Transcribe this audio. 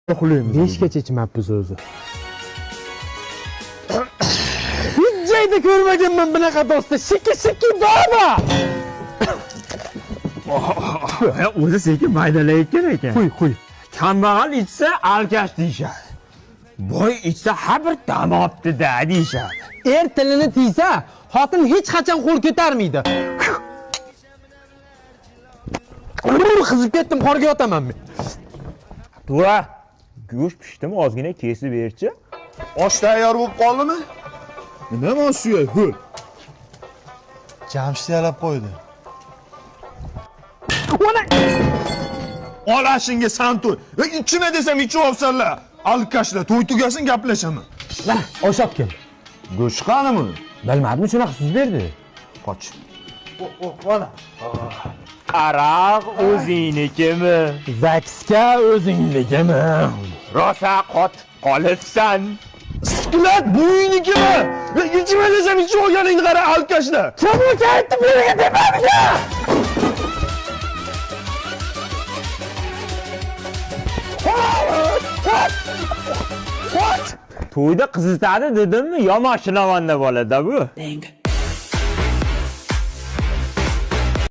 Uxlaymiz. 5 gacha ichmabmiz o'zi. Hech joyda ko'rmaganman bunaqa do'stni. Shiki bormi? O'zi sekin maydalayotgan ekan. Qo'y. Kambag'al ichsa alkash deyishadi. Boy ichsa har bir dam olibdi-da deyishadi. Er tilini tiysa, xotin hech qachon qo'l ko'tarmaydi. Qizib ketdim, qorga yotaman men. To'ra, go'sht pishdimi, ozgina kesib berchi. Osh tayyor bo'lib qoldimi? Nima suya, ho'l. Jamshid yalab qo'ydi. Olashingga san to'y. Ichma desam ichib olsanlar. Alkashlar to'y tugasin gaplashaman. Mana, osh olib kel. Go'sht qanimi? Bilmadim, shunaqa so'z berdi. Qoch. Qaraq o'zingnikimi? Zakska o'zingligimi? Rosa qotib qolibsan. Sikulat buynikimi? Ichma desam ichib olganingni qara alkashlar. Kim o'tayapti menga demadim-ku? To'yda qizitadi dedimmi? Yomon shinavanda bo'ladi bu.